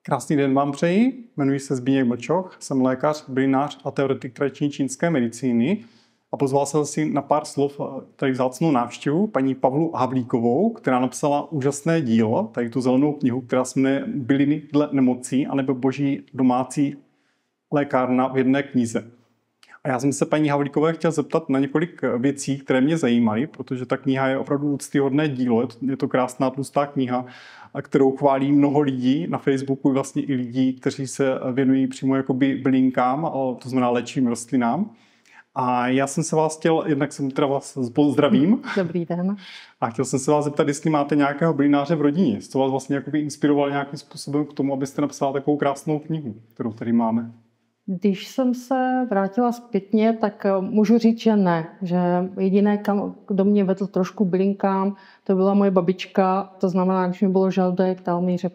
Krásný den vám přeji, jmenuji se Zbigněk Mlčoch, jsem lékař, bylinář a teoretik tradiční čínské medicíny a pozval jsem si na pár slov tady vzácnou návštěvu paní Pavlu Havlíkovou, která napsala úžasné dílo, tady tu zelenou knihu, která se jmenuje Byliny dle nemocí anebo Boží domácí lékárna v jedné knize. A já jsem se paní Havlíkové chtěl zeptat na několik věcí, které mě zajímaly, protože ta kniha je opravdu úctyhodné dílo, je to krásná tlustá kniha, a kterou chválí mnoho lidí na Facebooku, vlastně i lidí, kteří se věnují přímo jakoby bylinkám, to znamená léčivým rostlinám. A já jsem se vás chtěl, jednak jsem teda vás pozdravím. Dobrý den. A chtěl jsem se vás zeptat, jestli máte nějakého bylináře v rodině, co vás vlastně jakoby inspiroval nějakým způsobem k tomu, abyste napsala takovou krásnou knihu, kterou tady máme. Když jsem se vrátila zpětně, tak můžu říct, že ne. Že jediné, kdo mě vedl trošku bylinkám, to byla moje babička. To znamená, když mi bylo žaludek,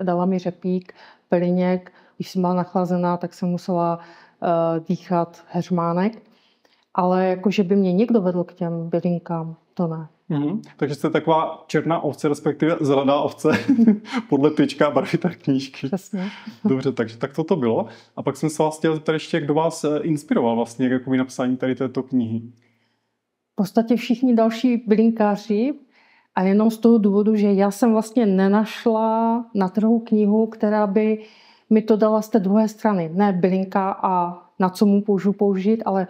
dala mi řepík, peliněk. Když jsem byla nachlazená, tak jsem musela dýchat heřmánek. Ale jakože by mě někdo vedl k těm bylinkám, to ne. Takže jste taková černá ovce, respektive zelená ovce, podle trička a barvy té knížky. Přesně. Dobře, takže tak to bylo. A pak jsem se vás chtěl zeptat ještě, kdo vás inspiroval vlastně k napsání tady této knihy. V podstatě všichni další bylinkáři, a jenom z toho důvodu, že já jsem vlastně nenašla na trhu knihu, která by mi to dala z té druhé strany. Ne bylinka a na co mu můžu použít, ale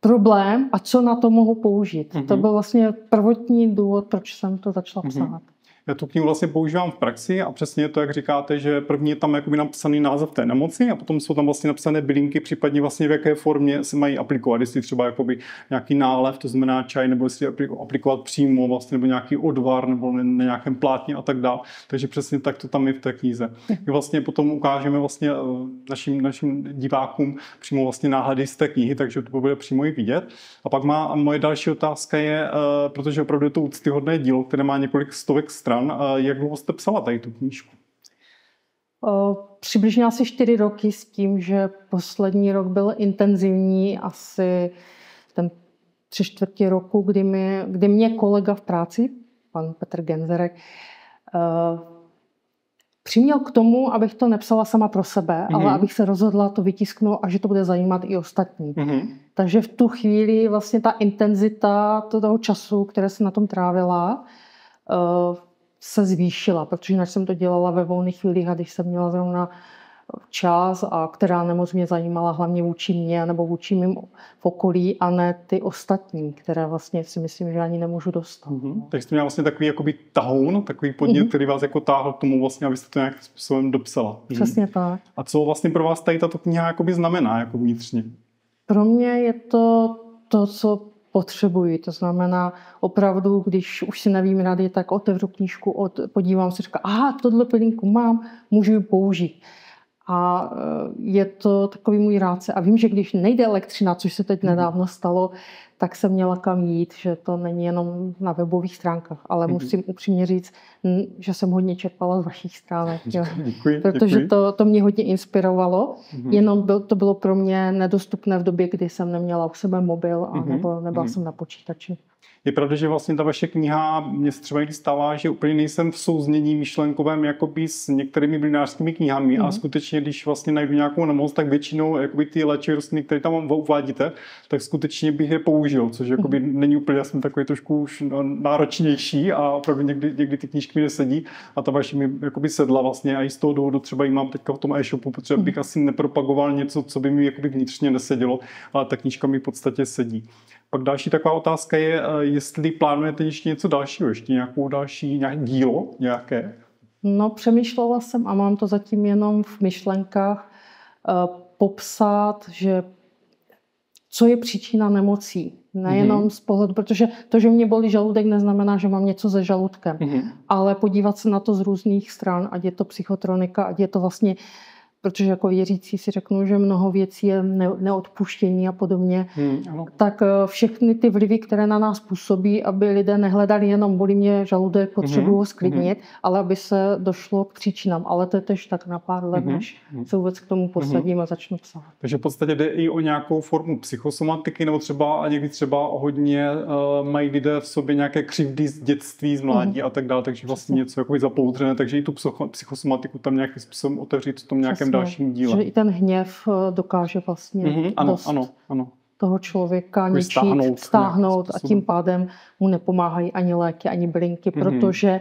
problém a co na to mohu použít. To byl vlastně prvotní důvod, proč jsem to začala psát. Já tu knihu vlastně používám v praxi a přesně to, jak říkáte, že první je tam jakoby napsaný název té nemoci a potom jsou tam vlastně napsané bylinky, případně vlastně v jaké formě se mají aplikovat, jestli třeba jakoby nějaký nálev, to znamená čaj, nebo jestli aplikovat přímo vlastně, nebo nějaký odvar, nebo na nějakém plátně a tak dále. Takže přesně tak to tam je v té knize. My vlastně potom ukážeme vlastně našim divákům přímo vlastně náhledy z té knihy, takže to bude přímo i vidět. A pak moje další otázka je, protože opravdu je to úctyhodné dílo, které má několik stovek stran. Jak dlouho jste psala tady tu knížku? Přibližně asi 4 roky s tím, že poslední rok byl intenzivní, asi ten 3/4 roku, kdy mě kolega v práci, pan Petr Genzerek, přiměl k tomu, abych to nepsala sama pro sebe, ale abych se rozhodla to vytisknout a že to bude zajímat i ostatní. Takže v tu chvíli vlastně ta intenzita toho času, které jsem na tom trávila, se zvýšila, protože jinak jsem to dělala ve volných chvílích a když jsem měla zrovna čas a která nemoc mě zajímala hlavně vůči mě nebo vůči mým v okolí a ne ty ostatní, které vlastně si myslím, že ani nemůžu dostat. Takže jste měla vlastně takový jakoby tahoun, takový podnět, který vás jako táhl k tomu vlastně, abyste to nějakým způsobem dopsala. Přesně tak. A co vlastně pro vás tady tato kniha jakoby znamená jako vnitřně? Pro mě je to, co potřebuji. To znamená opravdu, když už si nevím rady, tak otevřu knížku, podívám se, říkám, aha, tohle pylinku mám, můžu ji použít. A je to takový můj rádce. A vím, že když nejde elektřina, což se teď nedávno stalo, tak jsem měla kam jít, že to není jenom na webových stránkách, ale musím upřímně říct, že jsem hodně čerpala z vašich stránek. Děkuji, protože to mě hodně inspirovalo, jenom to bylo pro mě nedostupné v době, kdy jsem neměla u sebe mobil a nebyla jsem na počítači. Je pravda, že vlastně ta vaše kniha mě se třeba někdy stává, že úplně nejsem v souznění myšlenkovém jakoby s některými bylinářskými knihami a skutečně, když vlastně najdu nějakou nemoc, tak většinou jakoby ty léčivé rostliny, které tam uvádíte, tak skutečně bych je použil, což jakoby není úplně, já jsem takový trošku už náročnější a opravdu někdy ty knížky mi nesedí a ta vaše mi jakoby sedla vlastně a i z toho důvodu třeba ji mám teďka v tom e-shopu, protože bych asi nepropagoval něco, co by mi jakoby vnitřně nesedělo, ale ta knížka mi v podstatě sedí. Pak další taková otázka je, jestli plánujete ještě něco dalšího, ještě nějaké dílo nějaké? No, přemýšlela jsem a mám to zatím jenom v myšlenkách popsat, že co je příčina nemocí. Nejenom z pohledu, protože to, že mě bolí žaludek, neznamená, že mám něco se žaludkem. Ale podívat se na to z různých stran, ať je to psychotronika, ať je to vlastně protože jako věřící si řeknu, že mnoho věcí je neodpuštění a podobně, tak všechny ty vlivy, které na nás působí, aby lidé nehledali jenom bolí mě žaludek, potřebuji ho sklidnit, ale aby se došlo k příčinám. Ale to je tež tak na pár let, než se vůbec k tomu posadím a začnu psát. Takže v podstatě jde i o nějakou formu psychosomatiky, nebo třeba někdy třeba hodně mají lidé v sobě nějaké křivdy z dětství, z mládí a tak dále, takže vlastně něco jako zapoudřené, takže i tu psychosomatiku tam nějakým způsobem otevřít v tom nějakém dalším díle. Že i ten hněv dokáže vlastně ano. toho člověka ničit, stáhnout a tím pádem mu nepomáhají ani léky, ani bylinky, protože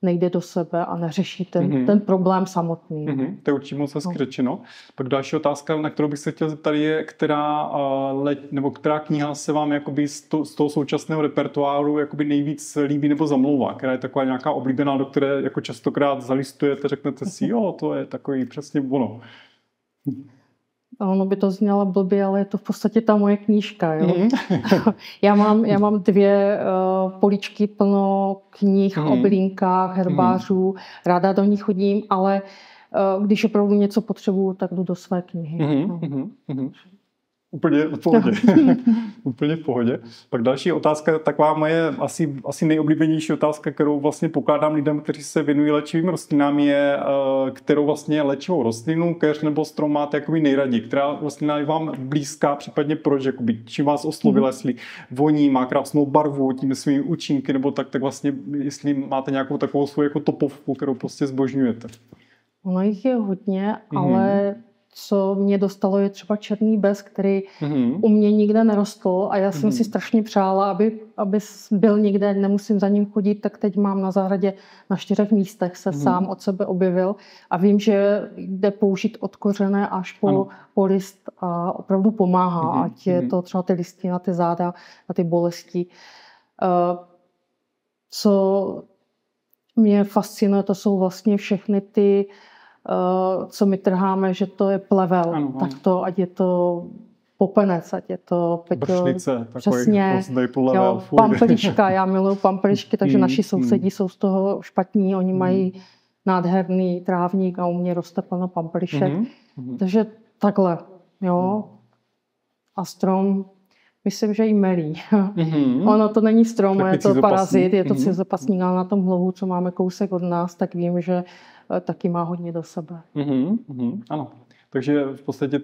nejde do sebe a neřeší ten problém samotný. To je určitě moc hezky řečeno. Pak další otázka, na kterou bych se chtěl zeptat, je, která kniha se vám jakoby z toho současného repertoáru jakoby nejvíc líbí nebo zamlouvá, která je taková nějaká oblíbená, do které jako častokrát zalistujete, řeknete si, jo, to je takový přesně ono. Ono by to znělo blbě, ale je to v podstatě ta moje knížka. Jo? Já mám 2 poličky plno knih o bylinkách, herbářů, ráda do nich chodím, ale když opravdu něco potřebuju, tak jdu do své knihy. Úplně v pohodě. Úplně v pohodě. Pak další otázka, taková moje asi nejoblíbenější otázka, kterou vlastně pokládám lidem, kteří se věnují léčivým rostlinám, je, kterou vlastně léčivou rostlinu, keř nebo strom máte jakoby nejraději, která rostlina je vám blízká, případně proč, jakoby, čím vás oslovila, jestli voní, má krásnou barvu, tím svými účinky, nebo tak vlastně, jestli máte nějakou takovou svou jako topovku, kterou prostě zbožňujete. Ono jich je hodně, ale co mě dostalo, je třeba černý bez, který u mě nikde nerostl a já jsem si strašně přála, aby byl někde, nemusím za ním chodit, tak teď mám na zahradě na 4 místech se sám od sebe objevil a vím, že jde použít od kořene až po list a opravdu pomáhá, ať je to třeba ty listy na ty záda, na ty bolesti. Co mě fascinuje, to jsou vlastně všechny ty co my trháme, že to je plevel, tak to, ať je to popenec, ať je to bršlice, přesně, pampeliška, já miluju pampelišky, takže naši sousedí jsou z toho špatní, oni mají nádherný trávník a u mě roste plno pampelišek, takže takhle, jo, a strom, myslím, že i melí. Ono to není strom, je to parazit, je to cizopasník, ale na tom hlouhu, co máme kousek od nás, tak vím, že taky má hodně do sebe. Ano. Takže v podstatě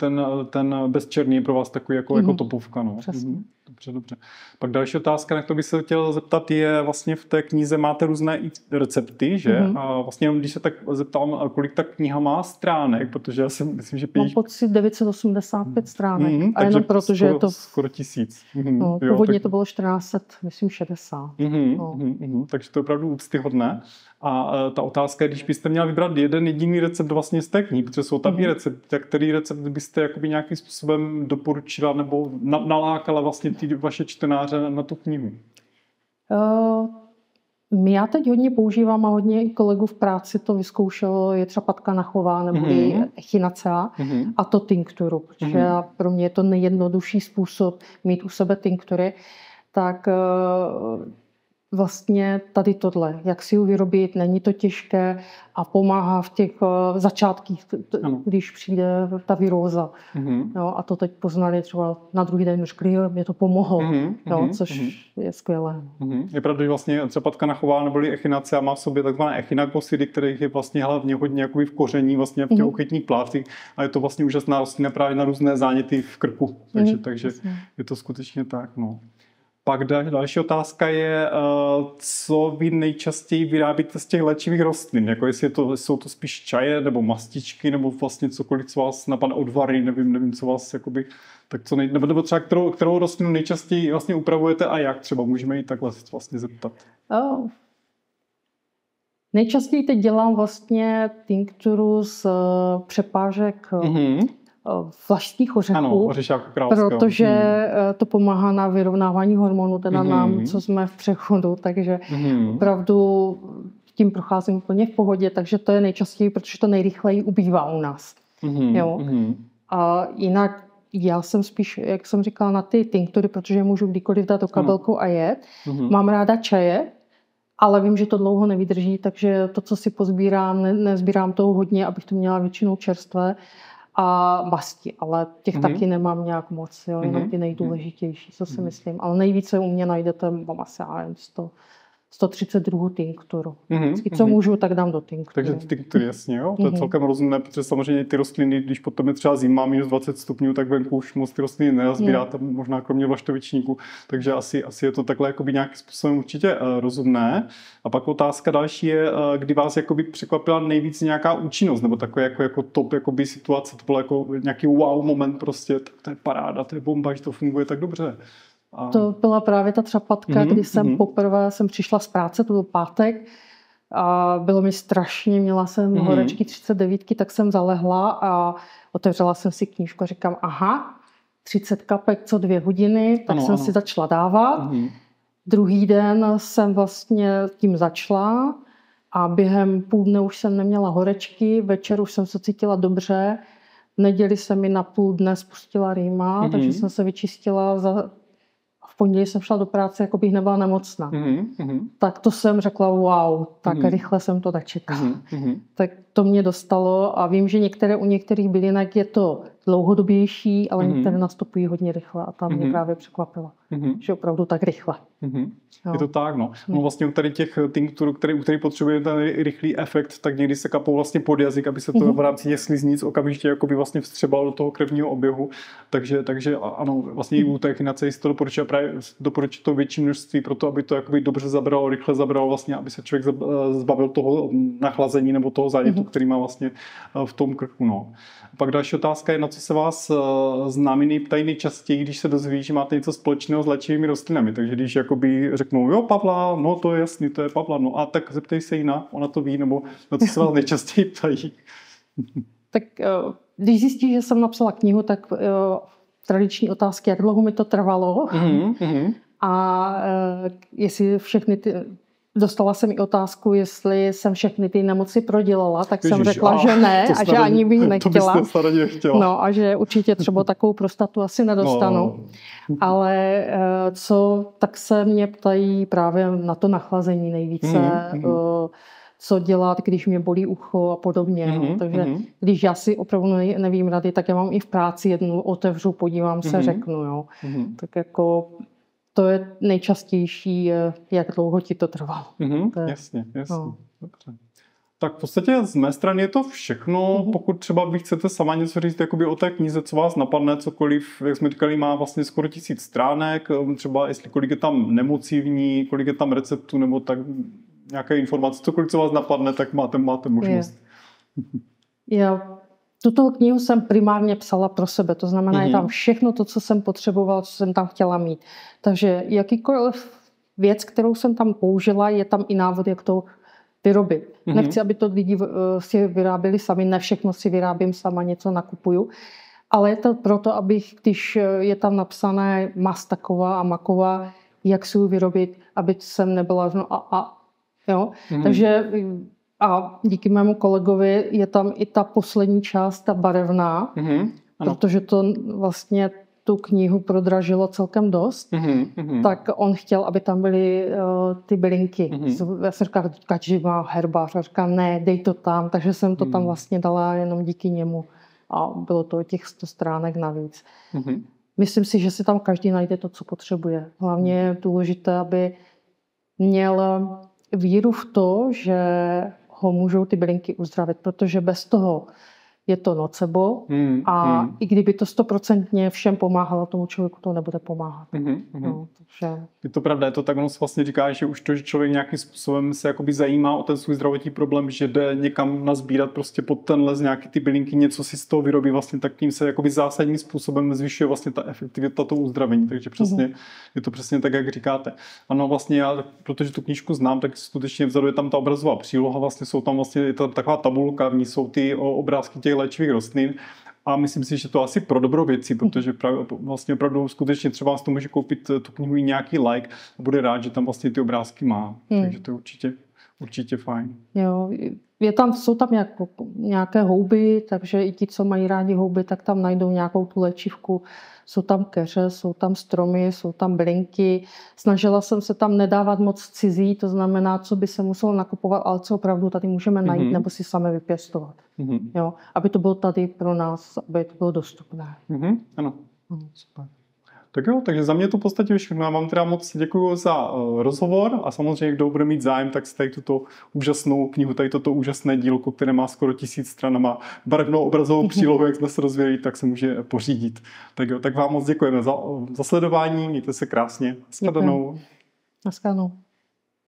ten bezčerný je pro vás takový jako topovka. No. Dobře. Pak další otázka, na kterou bych se chtěl zeptat, je vlastně v té knize máte různé recepty, že? A vlastně jenom když se tak zeptám, kolik ta kniha má stránek, protože já si myslím, že mám pocit 985 stránek. A jenom proto, že je to skoro 1000. Původně to bylo 1460. Takže to je opravdu úctyhodné. A ta otázka je, když byste měla vybrat jeden jediný recept vlastně z té knihy, protože jsou tam i recepty, který recept byste jakoby nějakým způsobem doporučila nebo nalákala vlastně ty vaše čtenáře na tu knihu? Já teď hodně používám a hodně kolegů v práci to vyzkoušelo, je třeba patka nachová nebo echinacea a to tinkturu, protože pro mě je to nejjednodušší způsob mít u sebe tinktury, tak vlastně tady tohle, jak si ji vyrobit, není to těžké a pomáhá v těch začátkých, když přijde ta viróza. Jo, a to teď poznali třeba na druhý den, řekli, jo, mě to pomohlo, což je skvělé. Je pravda, že vlastně třeba patka nachová neboli echinacea má v sobě takzvané echinagosidy, kterých je vlastně hlavně hodně jakoby v koření, vlastně v těch ochytních plátcích a je to vlastně úžasná rostlina právě na různé záněty v krku. Takže je to skutečně tak. No. Pak další otázka je, co vy nejčastěji vyrábíte z těch léčivých rostlin? Jako jestli jsou to spíš čaje nebo mastičky nebo vlastně cokoliv, co vás napadne, odvary, nevím, co vás jakoby, tak co nebo třeba kterou rostlinu nejčastěji vlastně upravujete a jak třeba? Můžeme ji takhle vlastně zeptat. Nejčastěji teď dělám vlastně tinkturu z přepážek vlašských ořechů, protože to pomáhá na vyrovnávání hormonů, teda nám, co jsme v přechodu, takže opravdu tím procházím úplně v pohodě, takže to je nejčastěji, protože to nejrychleji ubývá u nás. A jinak já jsem spíš, jak jsem říkala, na ty tinktury, protože můžu kdykoliv dát do kabelku a jet. Mám ráda čaje ale vím, že to dlouho nevydrží, takže to, co si pozbírám, nezbírám toho hodně, abych to měla většinou čerstvé a masti, ale těch taky nemám nějak moc, jo, jenom ty nejdůležitější, co si myslím. Ale nejvíce u mě najdete, mám asi 132 tinkturu. Co můžu, tak dám do tinktury. Takže ty tinktury, jasně, jo? To je celkem rozumné, protože samozřejmě ty rostliny, když potom je třeba zima, minus 20 stupňů, tak venku už moc ty rostliny nenazbíráte, možná kromě vlaštovičníků. Takže asi je to takhle jakoby nějakým způsobem určitě rozumné. A pak otázka další je, kdy vás jakoby překvapila nejvíc nějaká účinnost, nebo takový jako top jakoby situace, to byl jako nějaký wow moment prostě, tak to je paráda, to je bomba, že to funguje tak dobře. To byla právě ta třapatka, kdy jsem poprvé přišla z práce, to byl pátek a bylo mi strašně, měla jsem horečky 39, tak jsem zalehla a otevřela jsem si knížku a říkám, 30 kapek co 2 hodiny, tak jsem si začala dávat. Druhý den jsem vlastně tím začala a během půl dne už jsem neměla horečky, večer už jsem se cítila dobře, v neděli se mi na půl dne spustila rýma, takže jsem se vyčistila v pondělí jsem šla do práce, jako bych nebyla nemocná. Tak to jsem řekla, wow, tak rychle jsem to nečekala. Tak to mě dostalo a vím, že u některých bylinek je to dlouhodobější, ale některé nastupují hodně rychle a tam mě právě překvapilo, že opravdu tak rychle. Je to tak, no. Vlastně u tady těch tinktur, u kterých potřebuje ten rychlý efekt, tak někdy se kapou vlastně pod jazyk, aby se to v rámci těch sliznic okamžitě jakoby vlastně vstřebalo do toho krevního oběhu. Takže ano, vlastně i u té echinaceae se to doporučuje to větší množství pro to, aby to jakoby dobře zabralo, rychle zabralo vlastně, aby se člověk zbavil toho nachlazení nebo toho zánětu, který má vlastně v tom krku, no. Pak další otázka je, na co se vás známí ptají nejčastěji, když se dozví, že máte něco společného s léčivými rostlinami. Takže když jakoby řeknou, jo, Pavla, no to je jasný, to je Pavla, no a tak zeptej se Jina, ona to ví, nebo na co se vás nejčastěji ptají. Tak když zjistí, že jsem napsala knihu, tak tradiční otázky, jak dlouho mi to trvalo a jestli všechny ty... Dostala jsem i otázku, jestli jsem všechny ty nemoci prodělala, tak jsem řekla, že ne a že ani bych nechtěla. To byste nechtěla. No a že určitě třeba takovou prostatu asi nedostanu. Ale tak se mě ptají právě na to nachlazení nejvíce, co dělat, když mě bolí ucho a podobně. Takže když já si opravdu nevím rady, tak já mám i v práci jednu, otevřu, podívám se, řeknu. Jo. Tak jako... To je nejčastější, jak dlouho ti to trvalo. Jasně. No. Dobře. Tak v podstatě z mé strany je to všechno. Pokud třeba vy chcete sama něco říct jakoby o té knize, co vás napadne, cokoliv, jak jsme říkali, má vlastně skoro 1000 stránek, třeba jestli kolik je tam nemocí v ní, kolik je tam receptů, nebo tak nějaké informace, cokoliv, co vás napadne, tak máte možnost. Tuto knihu jsem primárně psala pro sebe, to znamená, je tam všechno to, co jsem potřebovala, co jsem tam chtěla mít. Takže jakýkoliv věc, kterou jsem tam použila, je tam i návod, jak to vyrobit. Nechci, aby to lidi si vyráběli sami, ne všechno si vyrábím sama, něco nakupuju, ale je to proto, abych, když je tam napsané mast taková a maková, jak si ji vyrobit, aby jsem nebyla jo. Takže a díky mému kolegovi je tam i ta poslední část, ta barevná, protože to vlastně tu knihu prodražilo celkem dost, tak on chtěl, aby tam byly ty bylinky. Já jsem říkala, že má herbář, a říkala, ne, dej to tam, takže jsem to tam vlastně dala jenom díky němu a bylo to těch 100 stránek navíc. Myslím si, že si tam každý najde to, co potřebuje. Hlavně je důležité, aby měl víru v to, že ho můžou ty bylinky uzdravit, protože bez toho je to nocebo a i kdyby to 100% všem pomáhalo, tomu člověku to nebude pomáhat. No, takže... Je to pravda, je to tak, ono se vlastně říká, že už to, že člověk nějakým způsobem se jakoby zajímá o ten svůj zdravotní problém, že jde někam nazbírat prostě pod ten les nějaký ty bylinky, něco si z toho vyrobí, vlastně tak tím se jakoby zásadním způsobem zvyšuje vlastně ta efektivita toho uzdravení, takže přesně je to přesně tak, jak říkáte. Ano, vlastně já, protože tu knížku znám, tak skutečně vzadu je tam ta obrazová příloha, vlastně jsou tam vlastně taková tabulka, v ní jsou ty obrázky těch léčivých rostlin. A myslím si, že to asi pro dobro věcí, protože vlastně opravdu skutečně třeba z toho může koupit tu knihu i nějaký like a bude rád, že tam vlastně ty obrázky má. Takže to je Určitě fajn. Jo, jsou tam nějaké houby, takže i ti, co mají rádi houby, tak tam najdou nějakou tu léčivku. Jsou tam keře, jsou tam stromy, jsou tam bylinky. Snažila jsem se tam nedávat moc cizí, to znamená, co by se muselo nakupovat, ale co opravdu tady můžeme najít nebo si sami vypěstovat. Jo, aby to bylo tady pro nás, aby to bylo dostupné. Ano, super. Tak jo, takže za mě to v podstatě všechno. Já vám teda moc děkuji za rozhovor a samozřejmě, kdo bude mít zájem, tak si tady tuto úžasnou knihu, tady toto úžasné dílko, které má skoro 1000 stran a má barevnou obrazovou přílohu, jak jsme se rozvěděli, tak se může pořídit. Tak jo, tak vám moc děkujeme za sledování, mějte se krásně. Shledanou. Naschledanou.